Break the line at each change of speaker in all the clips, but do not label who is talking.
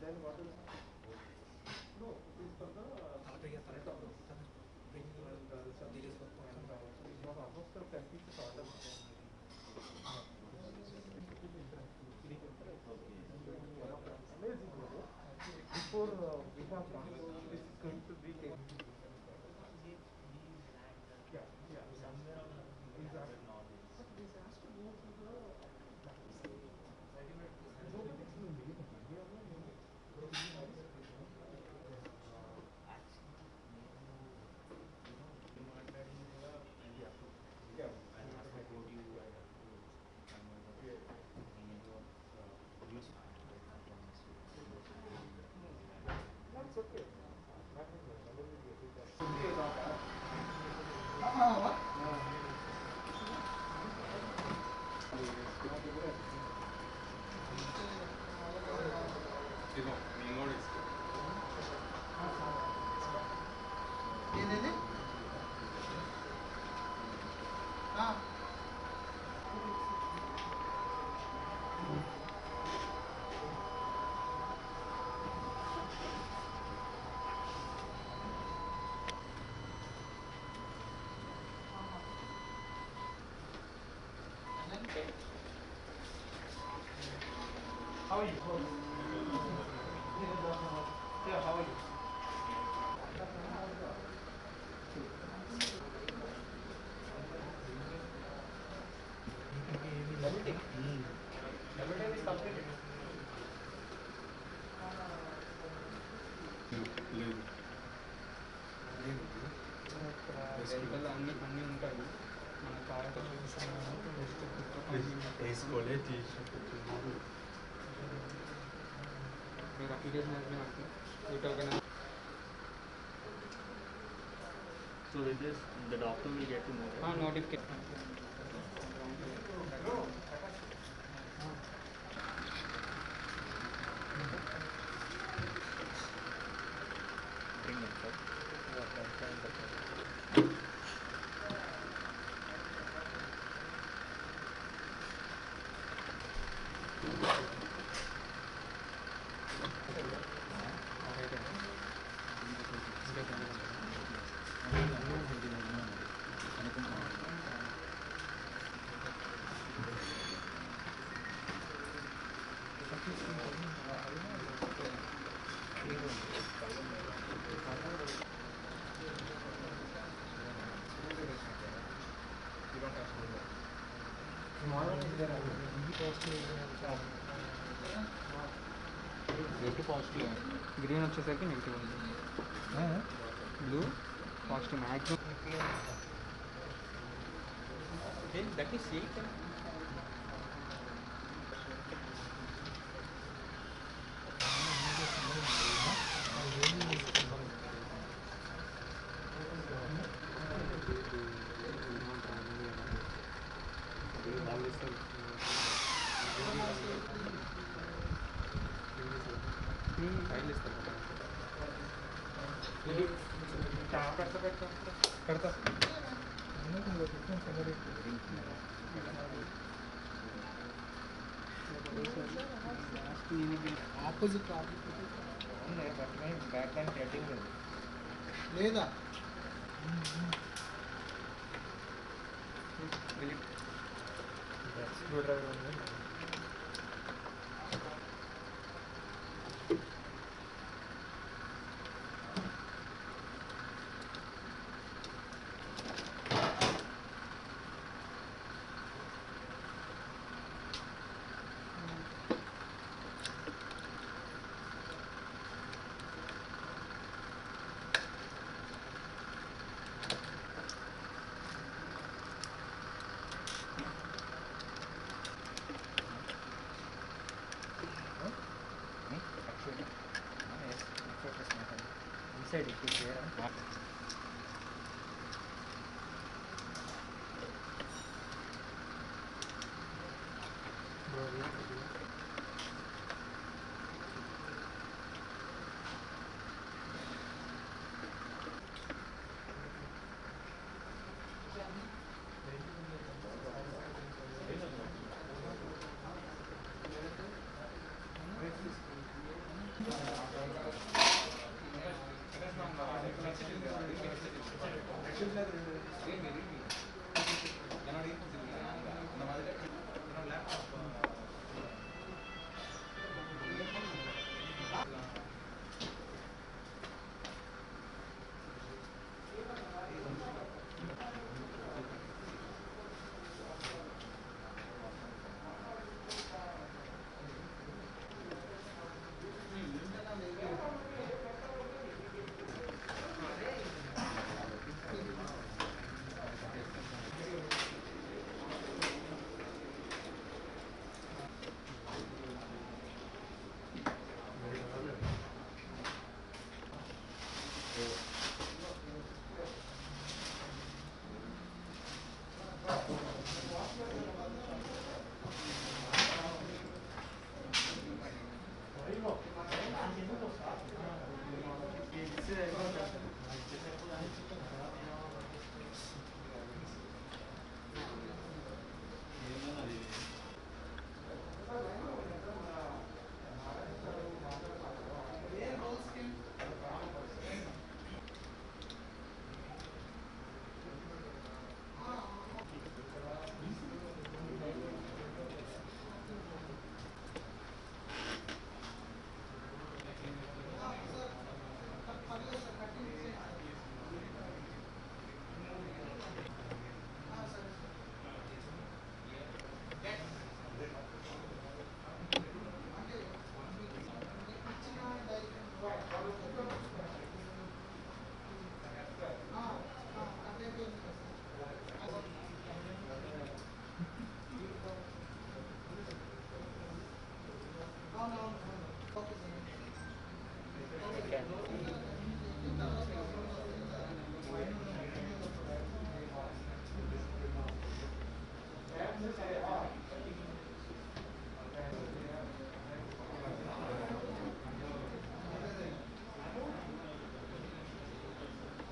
Before we have done, this is going to be a How are you? Yeah, how are you? Everything is completed.
అన్నీ ఉంటాయి మన card
వేసుకోలే T-shirt
మీరు application అయిపోయినట్టు ఈ token.
So with this, the doctor will get to know.
Notification
Bring it, sir.
Positive green వచ్చేసరికి negative ఉంది. Blue positive maximum. That is safe.
करता opposite back and heading లేదా స్క్రూ డ్రైవర్ ఉంది. Inside it is there.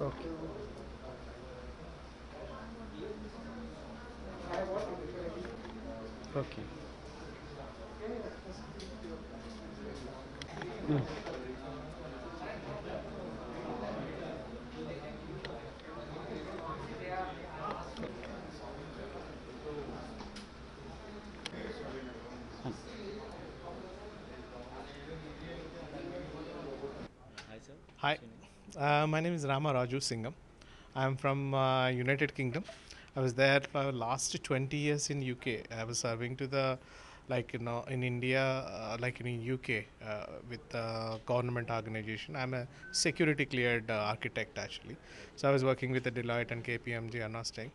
Okay. Okay. Mm.
Hi sir.
Hi,
What's your name?
my name is Rama Raju Singham. I'm from United Kingdom. I was there for last 20 years in UK. I was serving to the, like in India, like in UK, with government organization. I'm a security cleared architect actually. So I was working with the Deloitte and KPMG and Nosting.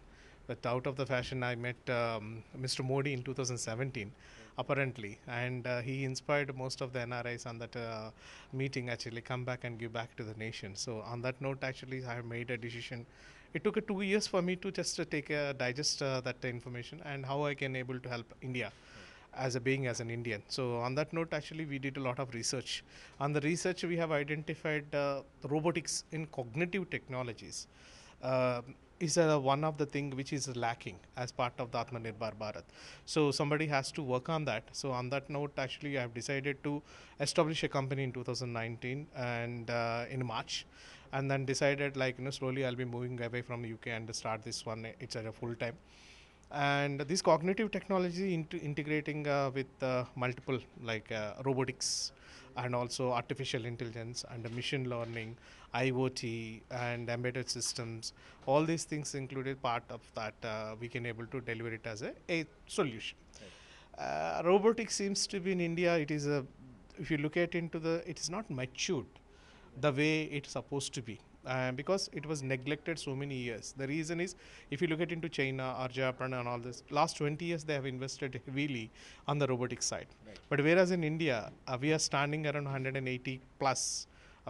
But out of the fashion, I met Mr. Modi in 2017, apparently, and he inspired most of the NRIs on that meeting actually come back and give back to the nation. So on that note, actually, I made a decision. It took 2 years for me to just take a digest that information and how I can able to help India as a being as an Indian. So on that note, actually, we did a lot of research. On the research, we have identified robotics in cognitive technologies uh, is one of the thing which is lacking as part of the Atmanirbhar Bharat. So somebody has to work on that. So on that note, actually, I have decided to establish a company in 2019 and in March, and then decided like slowly I'll be moving away from UK and start this one. It's at a full time. And this cognitive technology integrating with multiple like robotics and also artificial intelligence and machine learning, IoT and embedded systems, all these things included part of that we can able to deliver it as a solution. Robotics seems to be in India, it is a, if you look at into the, it is not matured the way it's supposed to be. Because it was neglected so many years. The reason is, if you look at into China or Japan and all this, last 20 years they have invested heavily on the robotic side.
Right.
But whereas in India, we are standing around 180 plus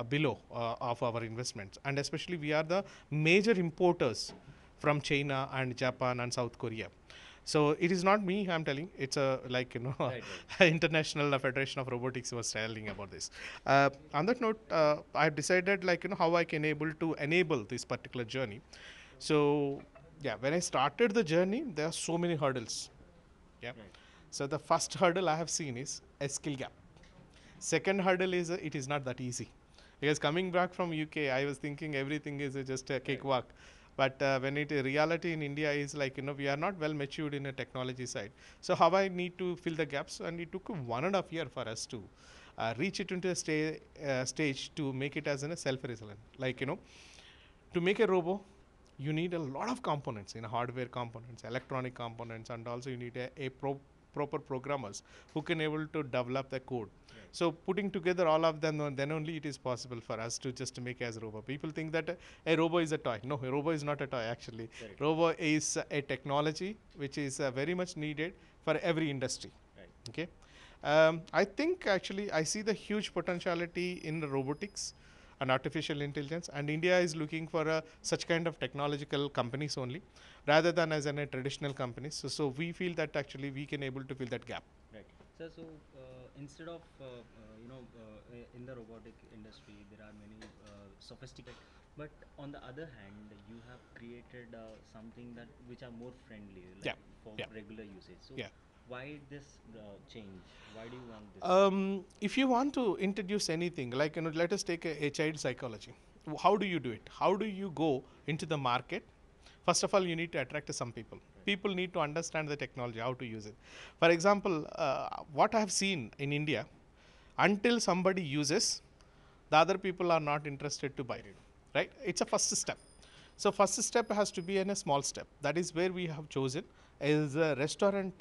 below of our investments, and especially we are the major importers from China and Japan and South Korea. So it is not me I'm telling, it's a like
Right,
international federation of robotics was telling about this. On that note, I've decided like how I can able to enable this particular journey. So yeah, when I started the journey, there are so many hurdles. Yeah.
Right.
So the first hurdle I have seen is a skill gap. Second hurdle is it is not that easy, because coming back from UK, I was thinking everything is just a cakewalk. But when it reality in India is like we are not well matured in a technology side. So how I need to fill the gaps, and it took 1.5 years for us to reach it into a stage to make it as a self-resilient. Like to make a robo, you need a lot of components in hardware components, electronic components, and also you need proper programmers who can able to develop the code.
Right.
So putting together all of them, then only it is possible for us to just make as robo. People think that a robo is a toy. No, a robo is not a toy actually.
Correct.
Robo is a technology which is very much needed for every industry.
Right.
Okay. I think actually I see the huge potentiality in the robotics and artificial intelligence, and India is looking for such kind of technological companies only, rather than as a traditional companies. So we feel that actually we can able to fill that gap.
Right. Sir, so instead of in the robotic industry, there are many sophisticated. But on the other hand, you have created something that which are more friendly, like
Yeah.
for
Yeah.
regular usage. So
Yeah.
why this change? Why do you want this?
If you want to introduce anything, like let us take a child psychology. How do you do it? How do you go into the market? First of all, you need to attract some people. People need to understand the technology, how to use it. For example, what I have seen in India, until somebody uses, the other people are not interested to buy it. Right? It's a first step. So first step has to be in a small step. That is where we have chosen is a restaurant,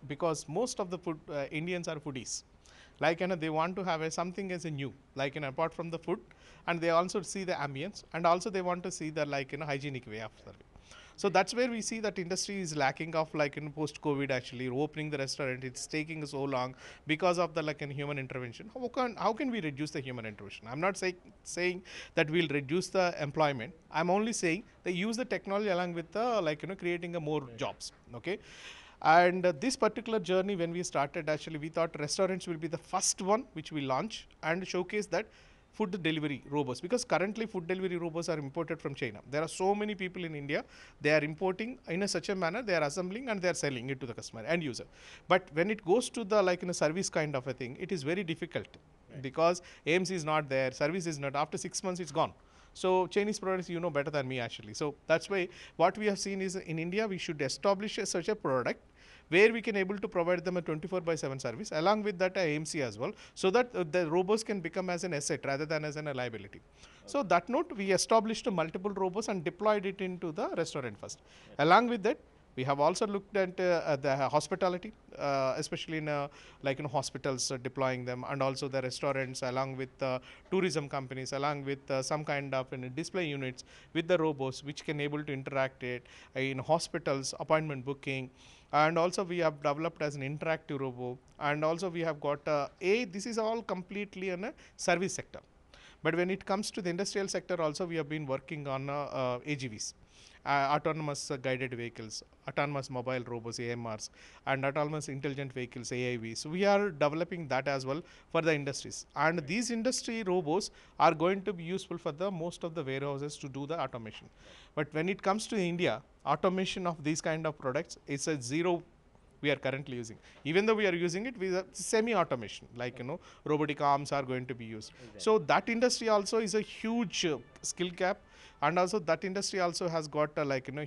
because most of the food Indians are foodies. Like they want to have something as a new, like apart from the food, and they also see the ambience, and also they want to see the like hygienic way of serving. So that's where we see that industry is lacking of like in post-COVID actually opening the restaurant. It's taking so long because of the like in human intervention. How can we reduce the human intervention? I'm not saying that we'll reduce the employment. I'm only saying they use the technology along with the like creating a more jobs. Okay. And this particular journey, when we started, actually, we thought restaurants will be the first one which we launch and showcase that food delivery robots, because currently food delivery robots are imported from China. There are so many people in India, they are importing in a such a manner, they are assembling and they are selling it to the customer end user. But when it goes to the like in a service kind of a thing, it is very difficult because AMC is not there, service is not. After 6 months, it's gone. So Chinese products, you know better than me actually. So that's why what we have seen is in India, we should establish such a product where we can able to provide them a 24/7 service, along with that AMC as well, so that the robots can become as an asset rather than as a liability. So that note, we established multiple robots and deployed it into the restaurant first. Along with that, we have also looked at the hospitality, especially in like in hospitals, deploying them, and also the restaurants, along with tourism companies, along with some kind of display units with the robots, which can able to interact it in hospitals, appointment booking, and also we have developed as an interactive robo, and also we have got this is all completely in a service sector. But when it comes to the industrial sector, also we have been working on AGVs. Autonomous guided vehicles, autonomous mobile robots, AMRs, and autonomous intelligent vehicles, AIVs. So we are developing that as well for the industries. And these industry robots are going to be useful for the most of the warehouses to do the automation. But when it comes to India, automation of these kind of products is a zero we are currently using. Even though we are using it with semi-automation, like robotic arms are going to be used. Exactly. So that industry also is a huge skill gap, and also that industry also has got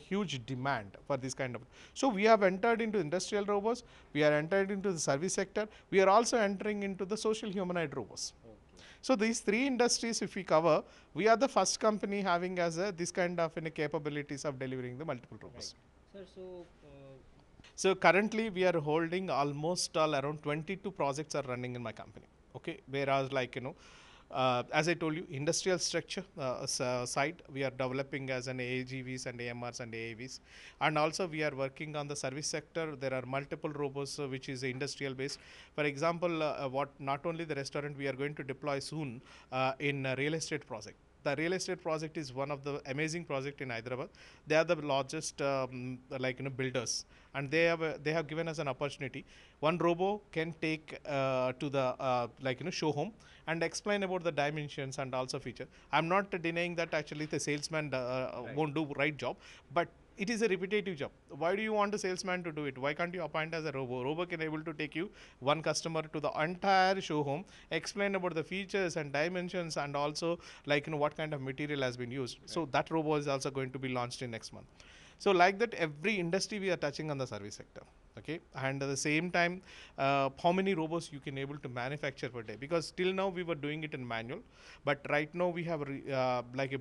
huge demand for this kind of. So we have entered into industrial robots, we are entered into the service sector, we are also entering into the social humanoid robots. Okay. So these three industries, if we cover, we are the first company having as this kind of capabilities of delivering the multiple robots.
Right. Sir,
so currently we are holding almost around 22 projects are running in my company. Okay, whereas as I told you, industrial structure side, we are developing as an AGVs and AMRs and AAVs, and also we are working on the service sector. There are multiple robots which is industrial based. For example, what not only the restaurant, we are going to deploy soon in a real estate project. The real estate project is one of the amazing project in Hyderabad. They are the largest builders, and they have given us an opportunity. One robo can take to the show home and explain about the dimensions and also feature. I'm not denying that actually the salesman won't do right job, but it is a repetitive job. Why do you want a salesman to do it? Why can't you appoint as a robo? Robo can able to take you one customer to the entire show home, explain about the features and dimensions, and also what kind of material has been used. Right. So that robo is also going to be launched in next month. So like that, every industry we are touching on the service sector. Okay, and at the same time, how many robots you can able to manufacture per day? Because till now we were doing it in manual, but right now we have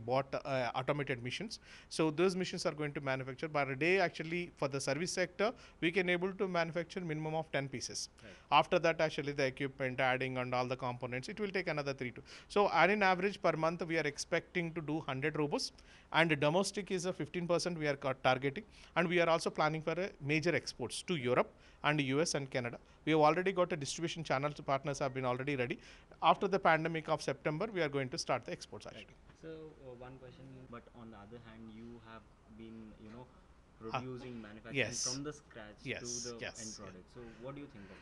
bought automated machines. So those machines are going to manufacture per day. Actually, for the service sector, we can able to manufacture minimum of 10 pieces. Right. After that, actually the equipment adding and all the components, it will take another 3 to. So on average per month, we are expecting to do 100 robots, and domestic is a 15% we are targeting, and we are also planning for a major exports to Europe and US and Canada. We have already got a distribution channel, partners have been already ready. After the pandemic of September, we are going to start the exports actually.
Right. So one question, but on the other hand, you have been producing, manufacturing
yes.
from the scratch
yes.
to the
yes.
end product. So what do you think of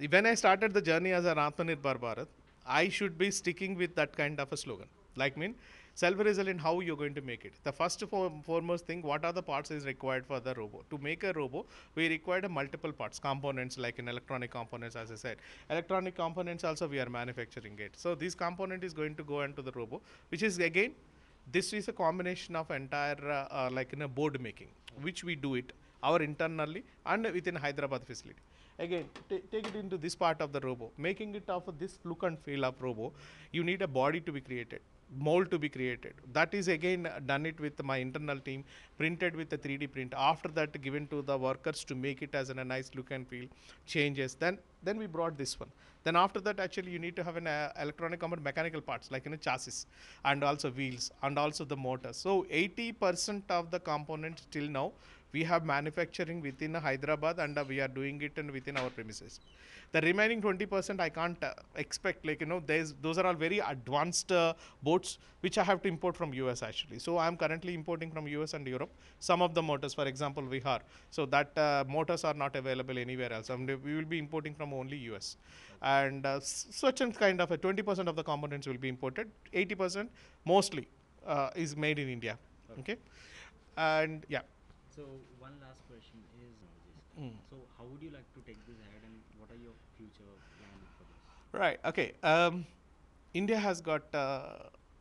it?
When I started the journey as an Atmanirbhar Bharat, I should be sticking with that kind of a slogan. Self-resilient, how you're going to make it. The first foremost thing, what are the parts is required for the robo? To make a robo, we require multiple parts, components like in electronic components, as I said. Electronic components also we are manufacturing it. So this component is going to go into the robo, which is again, this is a combination of entire board making, which we do it our internally and within Hyderabad facility. Again, take it into this part of the robo, making it of this look and feel of robo. You need a body to be created, mold to be created. That is again done it with my internal team, printed with a 3D print. After that, given to the workers to make it as a nice look and feel changes. Then we brought this one. Then after that, actually you need to have an electronic component, mechanical parts like chassis and also wheels and also the motor. So 80% of the components till now We have manufacturing within Hyderabad, and we are doing it and within our premises. The remaining 20% I can't expect, like, those are all very advanced boats which I have to import from US actually. So I'm currently importing from US and Europe some of the motors, for example, Vihar. So that motors are not available anywhere else. We will be importing from only US. And such a kind of a 20% of the components will be imported, 80% mostly is made in India. Okay. And yeah.
So one last question is, so how would you like to take this ahead, and what are your future plans for this?
Right. Okay. India has got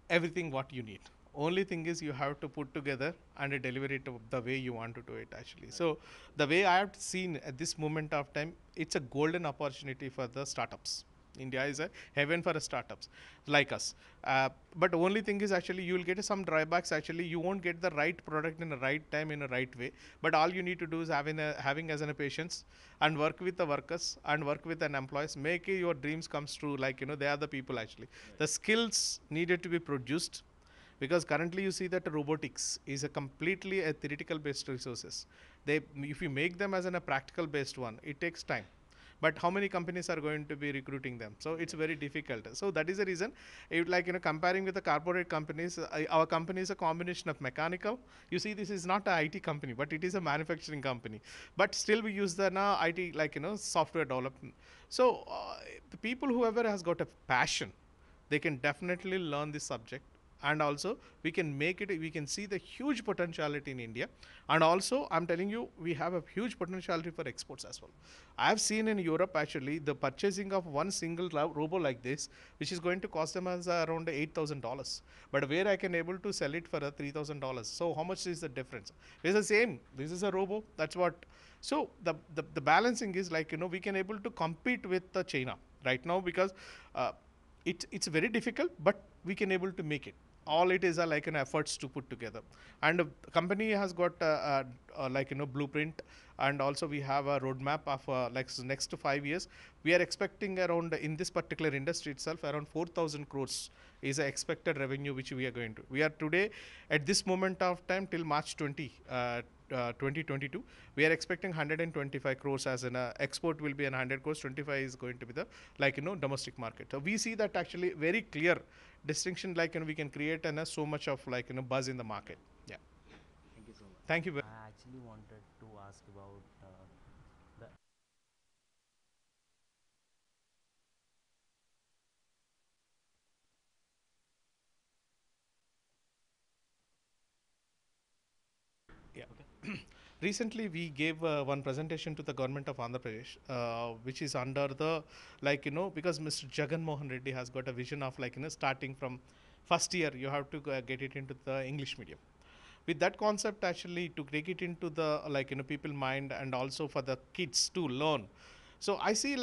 everything what you need. Only thing is you have to put together and deliver it the way you want to do it actually. So the way I have seen at this moment of time, it's a golden opportunity for the startups. India is a heaven for startups like us. But only thing is actually you will get some drawbacks. Actually, you won't get the right product in the right time in the right way. But all you need to do is having as an patience and work with the workers and work with an employees. Make your dreams comes true. Like they are the people actually. Right. The skills needed to be produced. Because currently you see that robotics is a completely a theoretical based resources. If you make them as a practical based one, it takes time. But how many companies are going to be recruiting them? So it's very difficult. So that is the reason, comparing with the corporate companies, our company is a combination of mechanical. You see, this is not an IT company, but it is a manufacturing company. But still we use the IT, software development. So the people, whoever has got a passion, they can definitely learn this subject. And also we can make it, we can see the huge potentiality in India. And also I'm telling you, we have a huge potentiality for exports as well. I have seen in Europe actually the purchasing of one single robo like this, which is going to cost them as around $8,000. But where I can able to sell it for $3,000. So how much is the difference? It's the same. This is a robo. That's what. So the balancing is like, we can able to compete with China right now because it's very difficult, but we can able to make it. All it is like an efforts to put together, and the company has got blueprint, and also we have a roadmap of like next to 5 years. We are expecting around in this particular industry itself around 4,000 crores is a expected revenue which we are going to. We are today at this moment of time till March 2022, we are expecting 125 crores as an export will be an 100 crores, 25 is going to be the domestic market. So we see that actually very clear distinction, we can create so much of buzz in the market. Yeah.
Thank you so much.
Thank you.
I actually wanted to ask about the
Yeah. Okay. Recently, we gave one presentation to the government of Andhra Pradesh, which is under the, because Mr. Jagan Mohan Reddy has got a vision of starting from first year, you have to get it into the English medium. With that concept, actually, to take it into the people mind and also for the kids to learn. So I see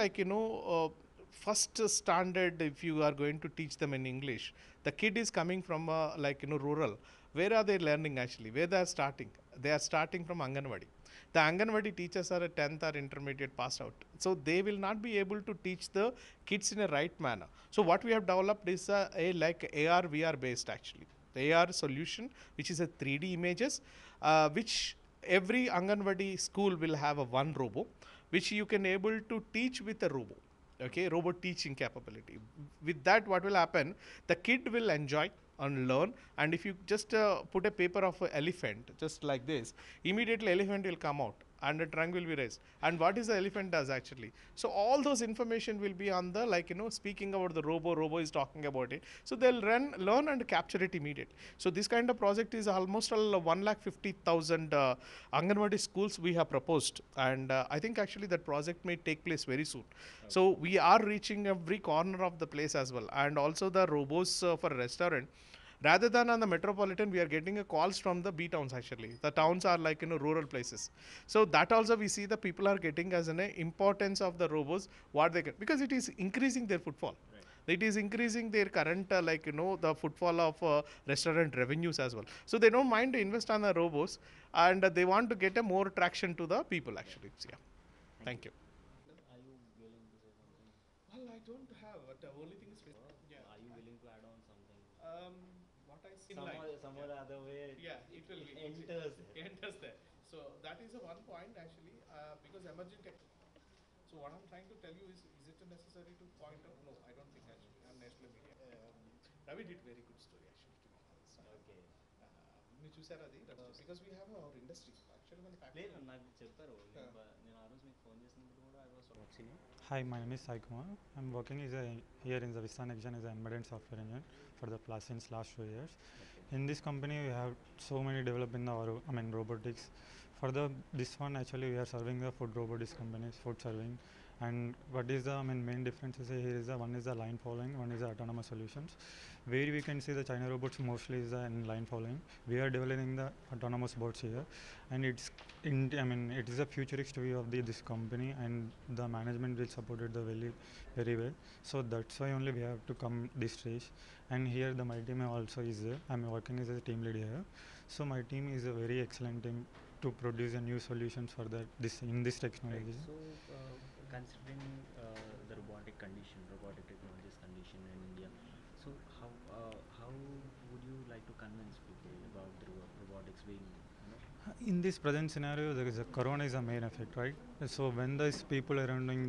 first standard, if you are going to teach them in English, the kid is coming from rural. Where are they learning actually? Where they are starting? They are starting from Anganwadi. The Anganwadi teachers are a 10th or intermediate passed out. So they will not be able to teach the kids in a right manner. So what we have developed is a like AR VR based actually. The AR solution, which is a 3D images, which every Anganwadi school will have a one robo, which you can able to teach with a robo. Okay, robot teaching capability. With that, what will happen? The kid will enjoy and learn. And if you just put a paper of an elephant, just like this, immediately elephant will come out and a trunk will be raised. And what is the elephant does actually? So all those information will be on the speaking about the robo is talking about it. So they'll learn and capture it immediately. So this kind of project is almost 1,50,000 Anganwadi schools we have proposed. And I think actually that project may take place very soon. Okay. So we are reaching every corner of the place as well. And also the robos for a restaurant. Rather than on the metropolitan, we are getting calls from the B towns actually. The towns are rural places. So that also we see the people are getting as an importance of the robots, what they get, because it is increasing their footfall. Right. It is increasing their current the footfall of restaurant revenues as well. So they don't mind to invest on the robots, and they want to get a more traction to the people actually. So, yeah. Thank you.
Are you willing to say something?
Well, I don't have, but the only thing is,
yeah. Are you willing to add on something?
What I see
Some or other way,
yeah, it will
enters.
enters there. So that is a one point actually, because emerging tech. So what I'm trying to tell you is it necessary to point out? No, I don't think actually. I'm national media. Ravi did very good story actually, to be honest.
Okay
మీరు చూసారా అది? Because we have our industry. Actually మన factory.
లేదు నాకు చెప్పారు నేను ఆ రోజు మీకు ఫోన్ చేసినప్పుడు కూడా I was watching it.
Hi, my name is Sai Kumar. I'm working here in the Vista Next Gen as an embedded software engineer for the since last 2 years. In this company, we have so many developed in the robotics. For this one, actually, we are serving the food robotics companies, food serving. And what is the main difference is here is one is the line following, one is the autonomous solutions. Where we can see the China robots mostly is in line following. We are developing the autonomous bots here, and it is a futuristic view of this company, and the management will support it very well. So that's why only we have to come this stage. And here my team also is there. I'm working as a team lead here. So my team is a very excellent team to produce a new solutions for in this technology.
So considering the robotic technologies condition in India, so how would you like to convince people about the robotics being, you know?
In this present scenario, there is a corona is a main effect, right? So when these people are doing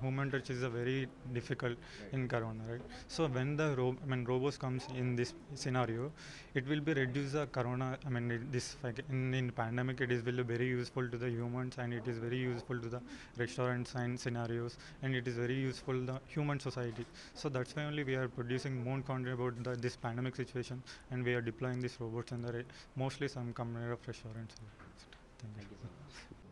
human touch is a very difficult in corona, right? So when the robots comes in this scenario, it will be reduce the corona. In pandemic, it is will be very useful to the humans, and it is very useful to the restaurants and scenarios, and it is very useful to the human society. So that's why only we are producing more content about this pandemic situation, and we are deploying these robots in mostly some company of restaurants. Thank you.
Thank you so much.